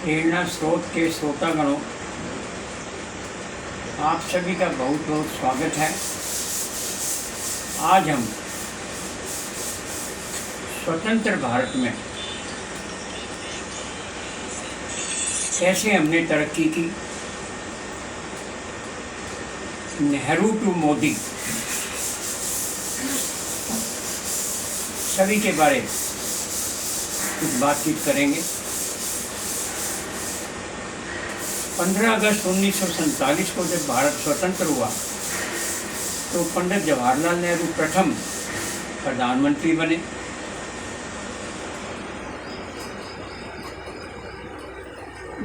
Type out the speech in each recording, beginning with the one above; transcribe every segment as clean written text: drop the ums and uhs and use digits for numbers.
प्रेरणा स्रोत के श्रोतागणों, आप सभी का बहुत बहुत स्वागत है। आज हम स्वतंत्र भारत में कैसे हमने तरक्की की, नेहरू टू मोदी, सभी के बारे कुछ बातचीत करेंगे। 15 अगस्त 1947 को जब भारत स्वतंत्र हुआ तो पंडित जवाहरलाल नेहरू प्रथम प्रधानमंत्री बने।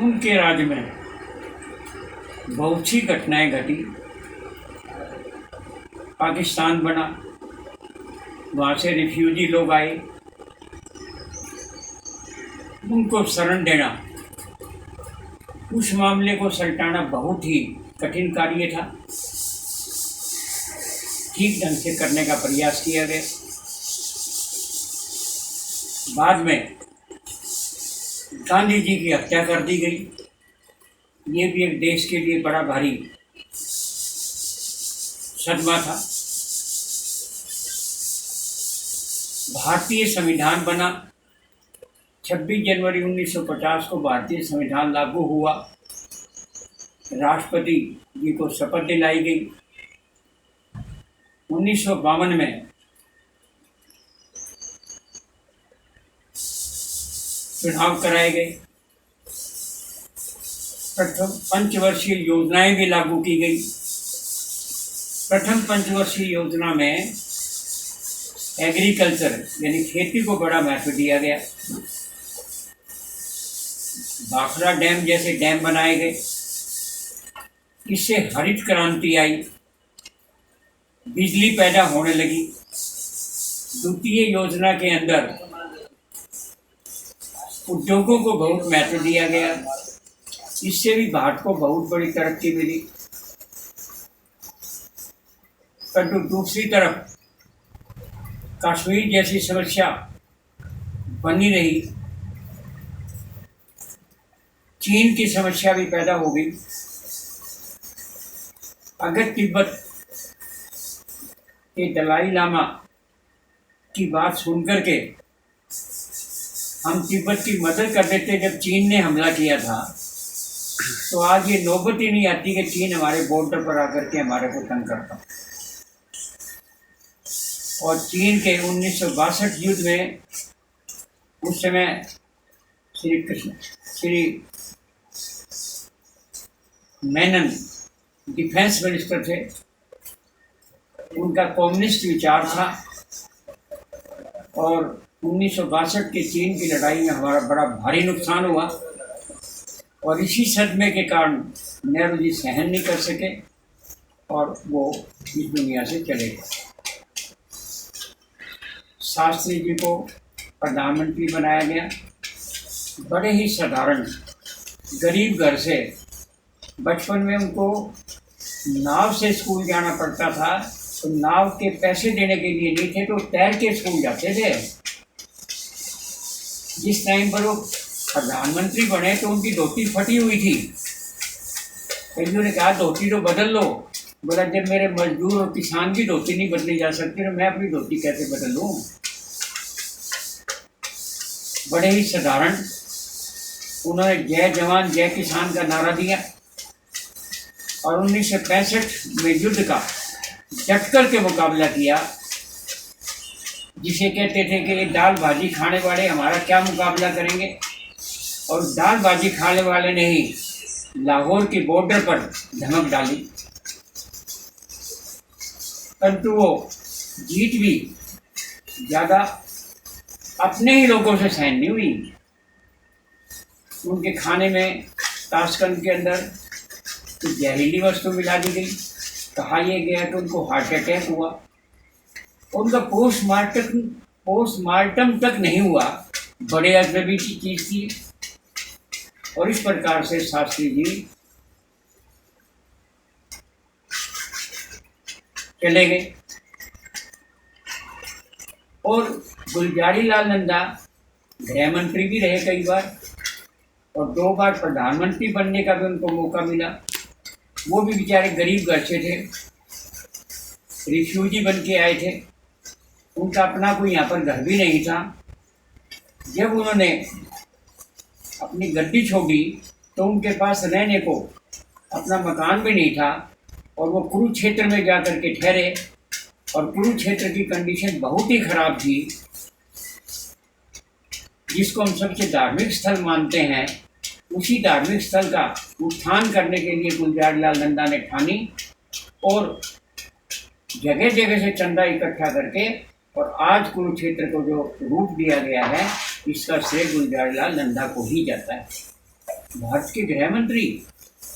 उनके राज में बहुत सी घटनाएं घटी। पाकिस्तान बना, वहाँ से रिफ्यूजी लोग आए, उनको शरण देना, उस मामले को सलटाना बहुत ही कठिन कार्य था। ठीक ढंग से करने का प्रयास किया गया। बाद में गांधी जी की हत्या कर दी गई। ये भी एक देश के लिए बड़ा भारी सदमा था। भारतीय संविधान बना। 26 जनवरी 1950 को भारतीय संविधान लागू हुआ। राष्ट्रपति जी को शपथ दिलाई गई। 1952 में चुनाव कराए गए। प्रथम पंचवर्षीय योजनाएं भी लागू की गई। प्रथम पंचवर्षीय योजना में एग्रीकल्चर यानी खेती को बड़ा महत्व दिया गया। भाखड़ा डैम जैसे डैम बनाए गए। इससे हरित क्रांति आई, बिजली पैदा होने लगी। द्वितीय योजना के अंदर उद्योगों को बहुत महत्व दिया गया। इससे भी भारत को बहुत बड़ी तरक्की मिली। परंतु दूसरी तरफ कश्मीर जैसी समस्या बनी रही। चीन की समस्या भी पैदा हो गई। अगर तिब्बत के दलाई लामा की बात सुनकर के हम तिब्बत की मदद कर देते जब चीन ने हमला किया था, तो आज ये नौबत ही नहीं आती कि चीन हमारे बॉर्डर पर आकर के हमारे को तंग करता। और चीन के 1962 युद्ध में उस समय श्री मेनन डिफेंस मिनिस्टर थे। उनका कम्युनिस्ट विचार था और 1962 के चीन की लड़ाई में हमारा बड़ा भारी नुकसान हुआ। और इसी सदमे के कारण नेहरू जी सहन नहीं कर सके और वो इस दुनिया से चले गए। शास्त्री जी को प्रधानमंत्री बनाया गया। बड़े ही साधारण गरीब घर से, बचपन में उनको नाव से स्कूल जाना पड़ता था। तो नाव के पैसे देने के लिए नहीं थे तो तैर के स्कूल जाते थे। जिस टाइम पर वो प्रधानमंत्री बने तो उनकी धोती फटी हुई थी। कईयों ने कहा धोती तो बदल लो। बोला जब मेरे मजदूर और किसान की धोती नहीं बदली जा सकती तो मैं अपनी धोती कैसे बदल लूँ। बड़े ही साधारण उन्होंने जय जवान जय किसान का नारा दिया और 1965 में युद्ध का डट कर के मुकाबला किया। जिसे कहते थे कि ये दाल भाजी खाने वाले हमारा क्या मुकाबला करेंगे। और दाल भाजी खाने वाले ने ही लाहौर के बॉर्डर पर धमक डाली। परंतु वो जीत भी ज़्यादा अपने ही लोगों से सहन नहीं हुई। उनके खाने में ताशकंद के अंदर तो जहरीली वस्तु मिला दी गई। कहा यह गया कि उनको हार्ट अटैक हुआ। उनका पोस्टमार्टम तक नहीं हुआ। बड़े अजनबी की चीज थी। और इस प्रकार से शास्त्री जी चले गए। और गुलजारी लाल नंदा गृह मंत्री भी रहे कई बार। और 2 बार प्रधानमंत्री बनने का भी उनको मौका मिला। वो भी बेचारे गरीब घर से थे, रिफ्यूजी बन के आए थे, उनका अपना कोई यहाँ पर घर भी नहीं था। जब उन्होंने अपनी गद्दी छोड़ी तो उनके पास रहने को अपना मकान भी नहीं था और वो कुरुक्षेत्र में जाकर के ठहरे। और कुरुक्षेत्र की कंडीशन बहुत ही खराब थी, जिसको हम सबसे धार्मिक स्थल मानते हैं। उसी धार्मिक स्थल का उत्थान करने के लिए गुलजारीलाल नंदा ने ठानी और जगह जगह से चंदा इकट्ठा करके और आज कुरुक्षेत्र को जो रूप दिया गया है, इसका श्रेय गुलजारीलाल नंदा को ही जाता है। भारत के गृह मंत्री,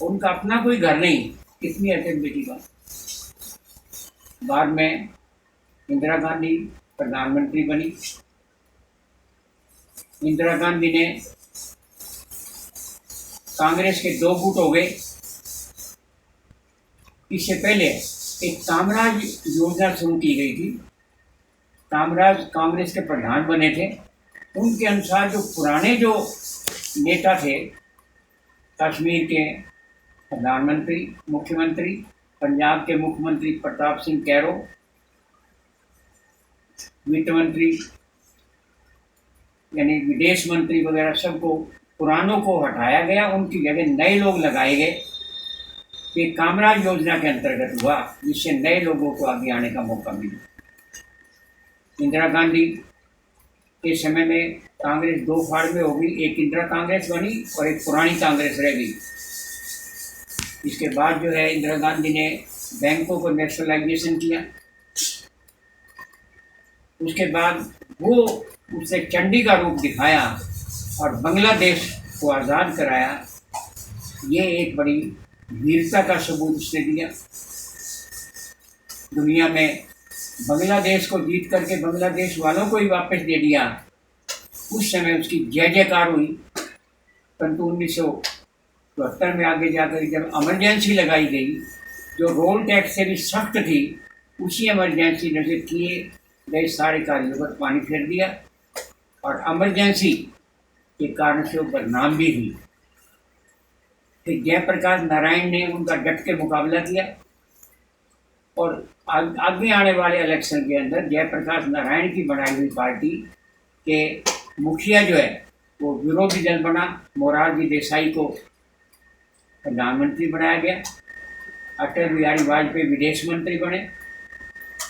उनका अपना कोई घर नहीं, कितनी अचंभे की बात। बाद में इंदिरा गांधी प्रधानमंत्री बनी। इंदिरा गांधी ने कांग्रेस के 2 गुट हो गए। इससे पहले एक कामराज योजना शुरू की गई थी। कामराज कांग्रेस के प्रधान बने थे। उनके अनुसार जो पुराने जो नेता थे, कश्मीर के प्रधानमंत्री, मुख्यमंत्री, पंजाब के मुख्यमंत्री प्रताप सिंह कैरो, वित्त मंत्री यानी विदेश मंत्री वगैरह, सबको पुरानों को हटाया गया, उनकी जगह नए लोग लगाए गए। ये कामराज योजना के अंतर्गत हुआ, जिससे नए लोगों को आगे आने का मौका मिला। इंदिरा गांधी के समय में कांग्रेस 2 फाड़ में हो गई, एक इंदिरा कांग्रेस बनी और एक पुरानी कांग्रेस रह गई। इसके बाद जो है इंदिरा गांधी ने बैंकों को नेशनलाइजेशन किया। उसके बाद वो उसने चंडी का रूप दिखाया और बांग्लादेश को आज़ाद कराया। ये एक बड़ी वीरता का सबूत उसने दिया। दुनिया में बांग्लादेश को जीत करके बांग्लादेश वालों को ही वापस दे दिया। उस समय उसकी जय जयकार हुई। परंतु 1974 में आगे जाकर जब इमरजेंसी लगाई गई, जो रोल टैक्स से भी सख्त थी, उसी इमरजेंसी ने से किए गए सारे कार्यों पर पानी फेर दिया और इमरजेंसी के कारण से वो बदनाम भी हुई। फिर जयप्रकाश नारायण ने उनका डट के मुकाबला किया और आगे आने वाले इलेक्शन के अंदर जयप्रकाश नारायण की बनाई हुई पार्टी के मुखिया जो है वो विरोधी दल बना। मोरारजी देसाई को प्रधानमंत्री बनाया गया। अटल बिहारी वाजपेयी विदेश मंत्री बने।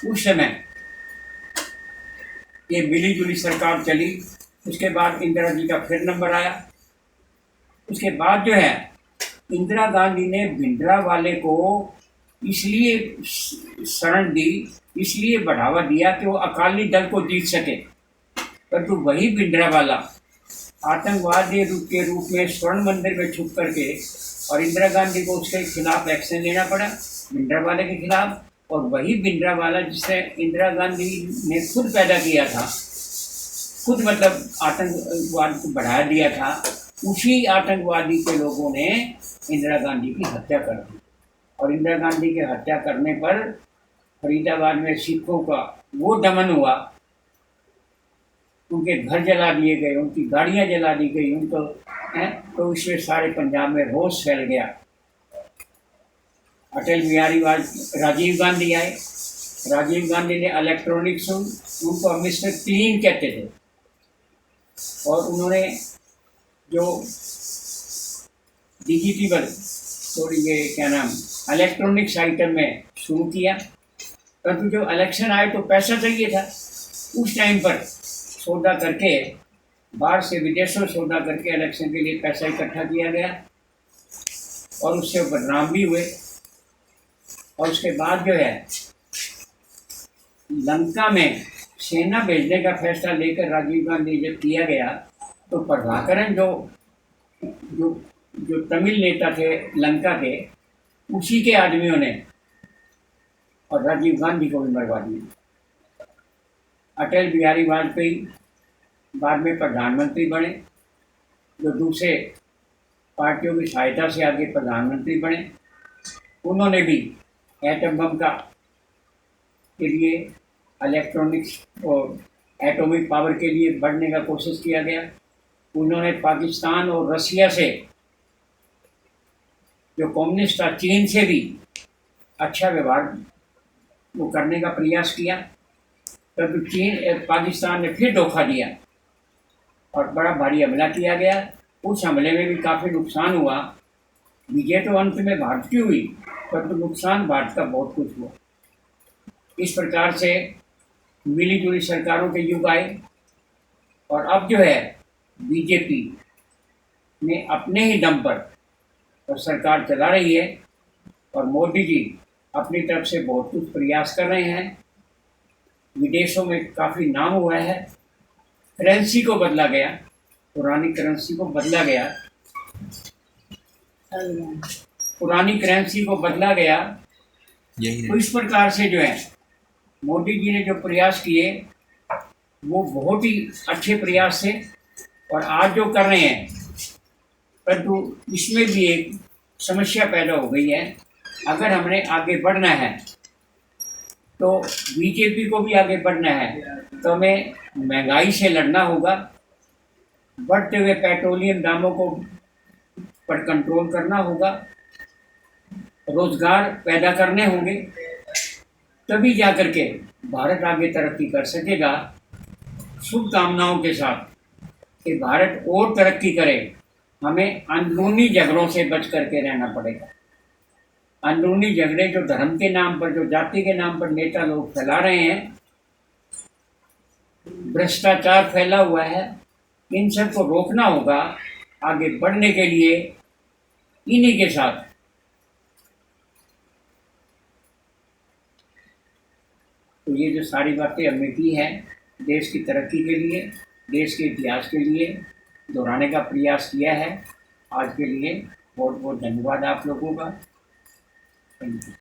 उस समय ये मिली जुली सरकार चली। उसके बाद इंदिरा जी का फिर नंबर आया। उसके बाद जो है इंदिरा गांधी ने भिंडरावाले को इसलिए शरण दी, इसलिए बढ़ावा दिया कि वो अकाली दल को जीत सके। परंतु वही भिंडरावाला आतंकवादी के रूप में स्वर्ण मंदिर में छुप करके, और इंदिरा गांधी को उसके खिलाफ एक्शन लेना पड़ा, भिंडरावाले के खिलाफ। और वही भिंडरावाला जिसे इंदिरा गांधी ने खुद पैदा किया था, खुद मतलब आतंकवाद को बढ़ा दिया था, उसी आतंकवादी के लोगों ने इंदिरा गांधी की हत्या कर दी। और इंदिरा गांधी की हत्या करने पर फरीदाबाद में सिखों का वो दमन हुआ। उनके घर जला दिए गए, उनकी गाड़ियां जला दी गई, उनको तो इससे सारे पंजाब में रोष फैल गया। अटल बिहारी राजीव गांधी आए। राजीव गांधी ने इलेक्ट्रॉनिक्स, उनको मिस्टर क्लीन कहते थे, और उन्होंने जो डिजिटल थोड़ी ये क्या नाम इलेक्ट्रॉनिक्स आइटम में शुरू किया। परंतु जो इलेक्शन आए तो पैसा चाहिए था। उस टाइम पर सौदा करके, बाहर से विदेशों सौदा करके इलेक्शन के लिए पैसा इकट्ठा किया गया और उससे बदनाम भी हुए। और उसके बाद जो है लंका में सेना भेजने का फैसला लेकर राजीव गांधी जब किया गया, तो प्रभाकरन जो तमिल नेता थे लंका के, उसी के आदमियों ने और राजीव गांधी को भी मरवा दिया। अटल बिहारी वाजपेयी बाद में प्रधानमंत्री बने, जो दूसरे पार्टियों की सहायता से आगे प्रधानमंत्री बने। उन्होंने भी एटम बम का के लिए, इलेक्ट्रॉनिक्स और एटॉमिक पावर के लिए बढ़ने का कोशिश किया गया। उन्होंने पाकिस्तान और रसिया से, जो कम्युनिस्ट था, चीन से भी अच्छा व्यवहार वो करने का प्रयास किया। तब पाकिस्तान ने फिर धोखा दिया और बड़ा भारी हमला किया गया। उस हमले में भी काफ़ी नुकसान हुआ। विजय तो अंत में भारत की हुई, परंतु नुकसान भारत का बहुत कुछ हुआ। इस प्रकार से मिली जुली सरकारों के युग आए और अब जो है बीजेपी ने अपने ही दम पर और सरकार चला रही है और मोदी जी अपनी तरफ से बहुत कुछ प्रयास कर रहे हैं। विदेशों में काफ़ी नाम हुआ है। करेंसी को बदला गया, पुरानी करेंसी को बदला गया, पुरानी करेंसी को बदला गया। तो इस प्रकार से जो है मोदी जी ने जो प्रयास किए वो बहुत ही अच्छे प्रयास थे और आज जो कर रहे हैं, परंतु इसमें भी एक समस्या पैदा हो गई है। अगर हमने आगे बढ़ना है तो बीजेपी को भी आगे बढ़ना है तो हमें महंगाई से लड़ना होगा, बढ़ते हुए पेट्रोलियम दामों को पर कंट्रोल करना होगा, रोजगार पैदा करने होंगे, तभी जाकर के भारत आगे तरक्की कर सकेगा। शुभकामनाओं के साथ कि भारत और तरक्की करे, हमें अंदरूनी झगड़ों से बच करके रहना पड़ेगा। अंदरूनी झगड़े जो धर्म के नाम पर, जो जाति के नाम पर नेता लोग फैला रहे हैं, भ्रष्टाचार फैला हुआ है, इन सब को रोकना होगा। आगे बढ़ने के लिए इन्हीं के साथ तो ये जो सारी बातें हमने की हैं देश की तरक्की के लिए, देश के इतिहास के लिए दोहराने का प्रयास किया है। आज के लिए बहुत बहुत धन्यवाद आप लोगों का। Thank you.